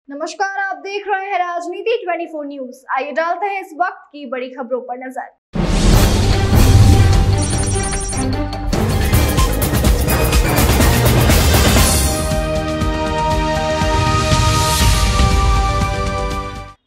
नमस्कार, आप देख रहे हैं राजनीति 24 न्यूज। आइए डालते हैं इस वक्त की बड़ी खबरों पर नजर।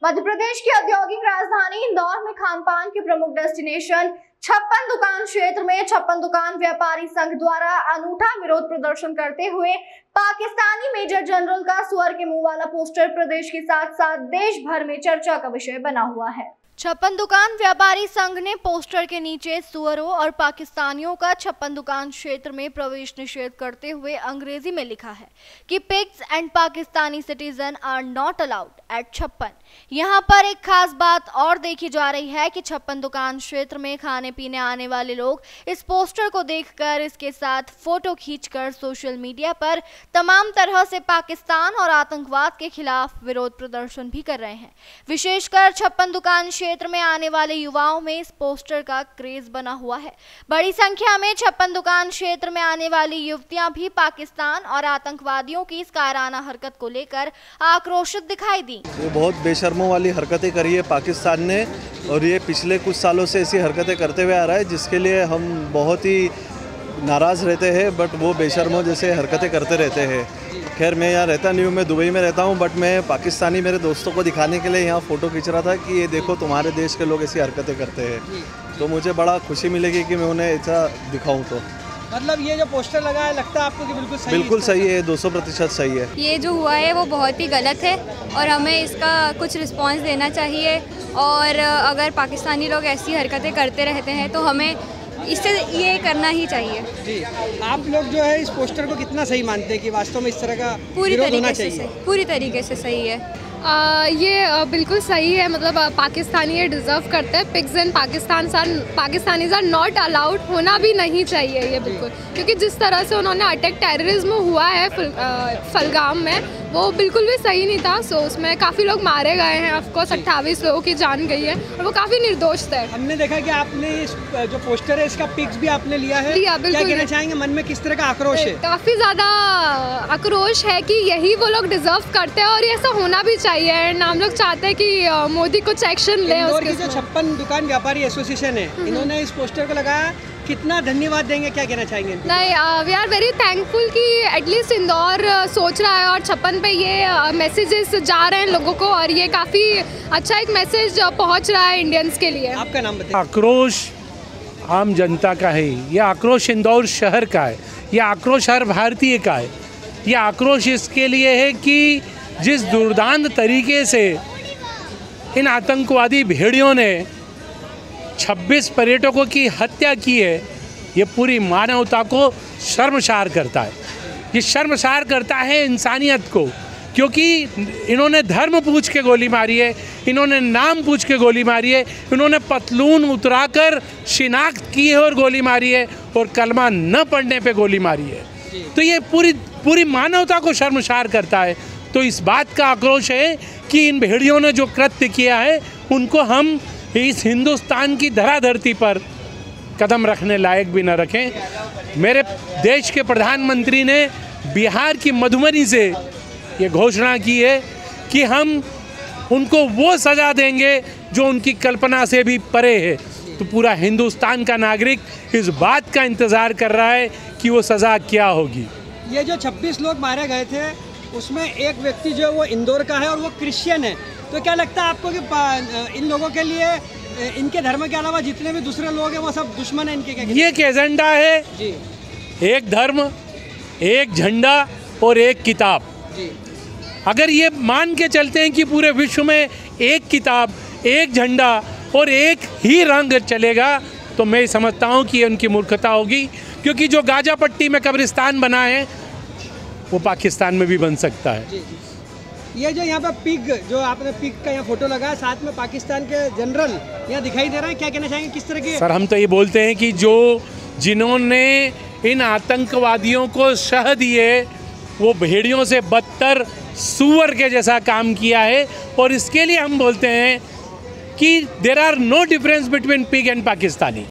मध्य प्रदेश की औद्योगिक राजधानी इंदौर में खान पान के प्रमुख डेस्टिनेशन 56 दुकान क्षेत्र में 56 दुकान व्यापारी संघ द्वारा अनूठा विरोध प्रदर्शन करते हुए पाकिस्तानी मेजर जनरल का सुअर के मुंह वाला पोस्टर प्रदेश के साथ साथ देश भर में चर्चा का विषय बना हुआ है। 56 दुकान व्यापारी संघ ने पोस्टर के नीचे सुअरों और पाकिस्तानियों का 56 दुकान क्षेत्र में प्रवेश निषेध करते हुए अंग्रेजी में लिखा है कि pigs and Pakistani citizen are not allowed at 56। यहाँ पर एक खास बात और देखी जा रही है कि 56 दुकान क्षेत्र में खाने पीने आने वाले लोग इस पोस्टर को देखकर इसके साथ फोटो खींचकर सोशल मीडिया पर तमाम तरह से पाकिस्तान और आतंकवाद के खिलाफ विरोध प्रदर्शन भी कर रहे हैं। विशेषकर 56 दुकान क्षेत्र में आने वाले युवाओं में इस पोस्टर का क्रेज बना हुआ है। बड़ी संख्या में 56 दुकान क्षेत्र में आने वाली युवतियां भी पाकिस्तान और आतंकवादियों की इस कायराना हरकत को लेकर आक्रोशित दिखाई दी। ये बहुत बेशर्मों वाली हरकतें करी है पाकिस्तान ने, और ये पिछले कुछ सालों से ऐसी हरकतें करते हुए आ रहा है, जिसके लिए हम बहुत ही नाराज़ रहते हैं। बट वो बेशर्मों जैसे हरकतें करते रहते हैं। खैर, मैं यहाँ रहता नहीं हूँ, मैं दुबई में रहता हूँ, बट मैं पाकिस्तानी मेरे दोस्तों को दिखाने के लिए यहाँ फ़ोटो खींच रहा था कि ये देखो तुम्हारे देश के लोग ऐसी हरकतें करते हैं। तो मुझे बड़ा खुशी मिलेगी कि मैं उन्हें ऐसा दिखाऊँ। तो मतलब ये जो पोस्टर लगा है, लगता है आपको कि बिल्कुल सही? बिल्कुल सही है, 200% सही है। ये जो हुआ है वो बहुत ही गलत है और हमें इसका कुछ रिस्पांस देना चाहिए। और अगर पाकिस्तानी लोग ऐसी हरकतें करते रहते हैं तो हमें इससे ये करना ही चाहिए। जी, आप लोग जो है इस पोस्टर को कितना सही मानते हैं कि वास्तव में इस तरह का विरोध होना चाहिए? पूरी तरीके से सही है। ये बिल्कुल सही है। मतलब पाकिस्तानी ये डिज़र्व करते हैं। Pigs and Pakistanis are not allowed, होना भी नहीं चाहिए ये बिल्कुल, क्योंकि जिस तरह से उन्होंने अटैक टेररिज्म हुआ है फलगाम में, वो बिल्कुल भी सही नहीं था। सो उसमें काफ़ी लोग मारे गए हैं। ऑफकोर्स 28 लोगों की जान गई है और वो काफ़ी निर्दोष थे। हमने देखा कि आपने जो पोस्टर है इसका पिक्स भी आपने लिया है। बिल्कुल। क्या कहना चाहेंगे, मन में किस तरह का आक्रोश है? काफ़ी ज़्यादा आक्रोश है कि यही वो लोग डिज़र्व करते हैं और ये ऐसा होना भी चाहिए। हम लोग चाहते हैं कि मोदी कुछ एक्शन ले। इंदौर की जो 56 दुकान व्यापारी एसोसिएशन है, इन्होंने इस पोस्टर को लगाया, कितना धन्यवाद देंगे, क्या कहना चाहेंगे? नहीं, वी आर वेरी थैंकफुल कि एटलीस्ट इंदौर सोच रहा है और 56 पे ये मैसेजेस जा रहे हैं लोगों को, और ये काफ़ी अच्छा एक मैसेज पहुंच रहा है इंडियंस के लिए। आपका नाम बताइए। आक्रोश आम जनता का है, ये आक्रोश इंदौर शहर का है, ये आक्रोश हर भारतीय का है। ये आक्रोश इसके लिए है कि जिस दुर्दांत तरीके से इन आतंकवादी भेड़ियों ने 26 पर्यटकों की हत्या की है, ये पूरी मानवता को शर्मसार करता है। ये शर्मसार करता है इंसानियत को, क्योंकि इन्होंने धर्म पूछ के गोली मारी है, इन्होंने नाम पूछ के गोली मारी है, इन्होंने पतलून उतराकर शिनाख्त की है और गोली मारी है, और कलमा न पढ़ने पे गोली मारी है। तो ये पूरी मानवता को शर्मसार करता है। तो इस बात का आक्रोश है कि इन भेड़ियों ने जो कृत्य किया है, उनको हम इस हिंदुस्तान की धराधरती पर कदम रखने लायक भी न रखें। मेरे देश के प्रधानमंत्री ने बिहार की मधुबनी से ये घोषणा की है कि हम उनको वो सज़ा देंगे जो उनकी कल्पना से भी परे है। तो पूरा हिंदुस्तान का नागरिक इस बात का इंतज़ार कर रहा है कि वो सज़ा क्या होगी। ये जो 26 लोग मारे गए थे, उसमें एक व्यक्ति जो है वो इंदौर का है और वो क्रिश्चियन है। तो क्या लगता है आपको कि इन लोगों के लिए, इनके धर्म के अलावा जितने भी दूसरे लोग हैं वो सब दुश्मन हैं इनके? ये एक एजेंडा है जी, एक धर्म, एक झंडा और एक किताब जी। अगर ये मान के चलते हैं कि पूरे विश्व में एक किताब, एक झंडा और एक ही रंग चलेगा, तो मैं समझता हूँ कि उनकी मूर्खता होगी। क्योंकि जो गाजा पट्टी में कब्रिस्तान बना है, वो पाकिस्तान में भी बन सकता है। जी। ये जो यहाँ पे पिग, जो आपने पिग का यहाँ फोटो लगाया, साथ में पाकिस्तान के जनरल यहाँ दिखाई दे रहे हैं, क्या कहना चाहेंगे, किस तरह के? सर, हम तो ये बोलते हैं कि जिन्होंने इन आतंकवादियों को शह दिए, वो भेड़ियों से बदतर सूअर के जैसा काम किया है। और इसके लिए हम बोलते हैं कि there are no difference between pig and Pakistani.